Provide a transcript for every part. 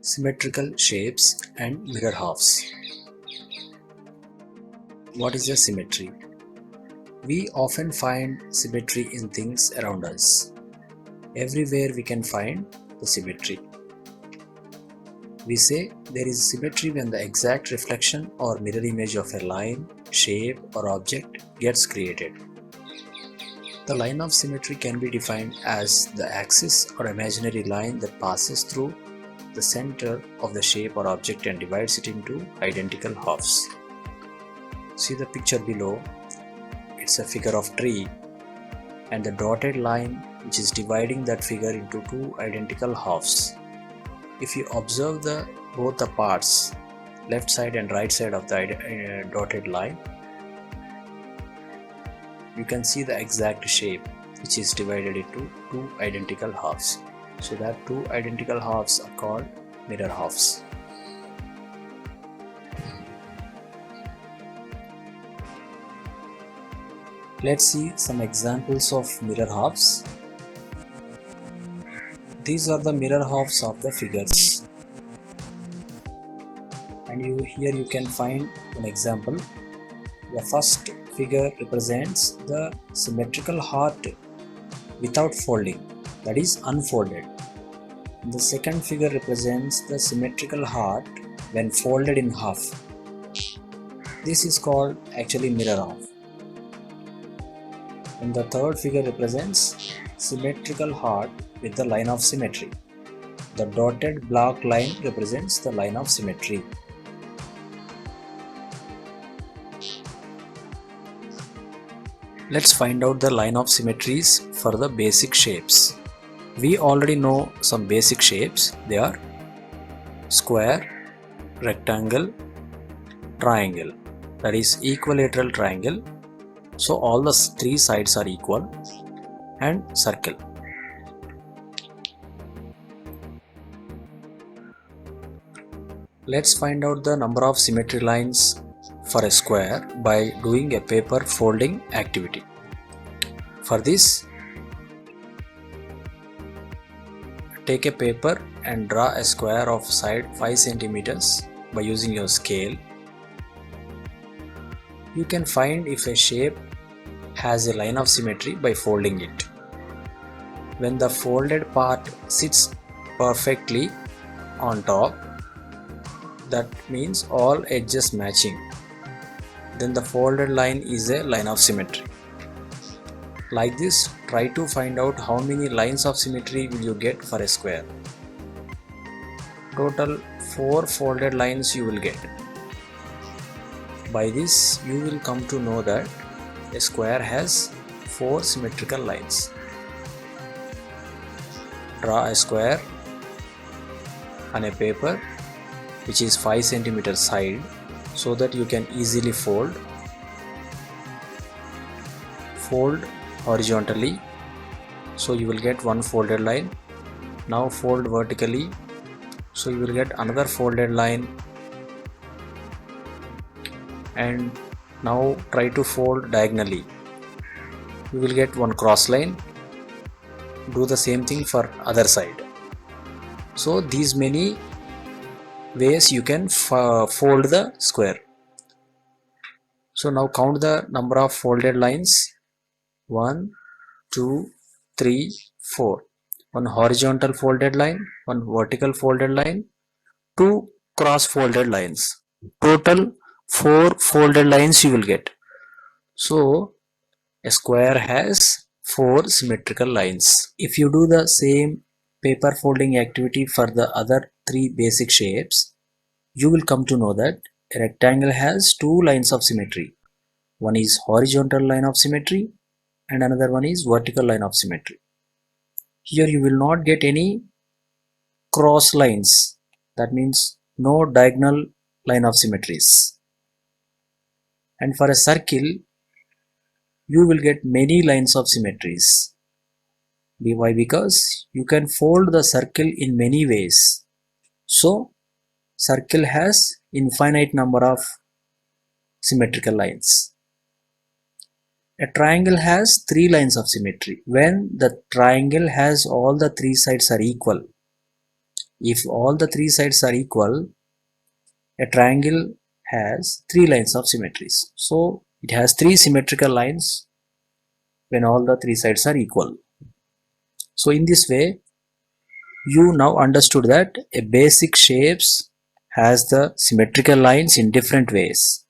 Symmetrical shapes and mirror halves. What is a symmetry? We often find symmetry in things around us. Everywhere we can find the symmetry. We say there is symmetry when the exact reflection or mirror image of a line, shape or object gets created. The line of symmetry can be defined as the axis or imaginary line that passes through the center of the shape or object and divides it into identical halves. See the picture below. It's a figure of tree and the dotted line which is dividing that figure into two identical halves. If you observe both the parts, left side and right side of the dotted line, you can see the exact shape which is divided into two identical halves. So that two identical halves are called mirror halves. Let's see some examples of mirror halves. These are the mirror halves of the figures. And here you can find an example. The first figure represents the symmetrical heart without folding, that is unfolded. The second figure represents the symmetrical heart when folded in half. This is called actually mirror half. And the third figure represents symmetrical heart with the line of symmetry. The dotted black line represents the line of symmetry. Let's find out the line of symmetries for the basic shapes. We already know some basic shapes. They are square, rectangle, triangle, that is equilateral triangle. So all the three sides are equal, and circle. Let's find out the number of symmetry lines for a square by doing a paper folding activity. For this, take a paper and draw a square of side 5 centimeters by using your scale. You can find if a shape has a line of symmetry by folding it. When the folded part sits perfectly on top, that means all edges matching, then the folded line is a line of symmetry. Like this, try to find out how many lines of symmetry will you get for a square. Total 4 folded lines you will get. By this, you will come to know that a square has 4 symmetrical lines. Draw a square on a paper which is 5 cm side so that you can easily fold horizontally, so you will get one folded line. Now fold vertically, so you will get another folded line, and now try to fold diagonally, you will get one cross line. Do the same thing for other side. So these many ways you can fold the square. So now count the number of folded lines. 1, 2, 3, 4. One horizontal folded line, one vertical folded line, 2 cross folded lines. Total 4 folded lines you will get. So a square has 4 symmetrical lines. If you do the same paper folding activity for the other 3 basic shapes, you will come to know that a rectangle has 2 lines of symmetry. One is horizontal line of symmetry and another one is vertical line of symmetry. Here you will not get any cross lines, that means no diagonal line of symmetries. And for a circle, you will get many lines of symmetries. Why? Because you can fold the circle in many ways. So circle has infinite number of symmetrical lines. A triangle has 3 lines of symmetry. When the triangle has all the 3 sides are equal, If all the three sides are equal, a triangle has three lines of symmetries. So it has three symmetrical lines when all the three sides are equal. So in this way, you now understood that a basic shapes has the symmetrical lines in different ways.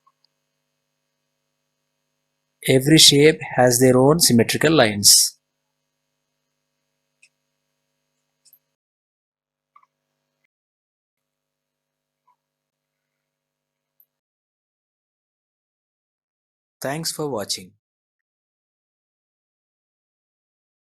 Every shape has their own symmetrical lines. Thanks for watching.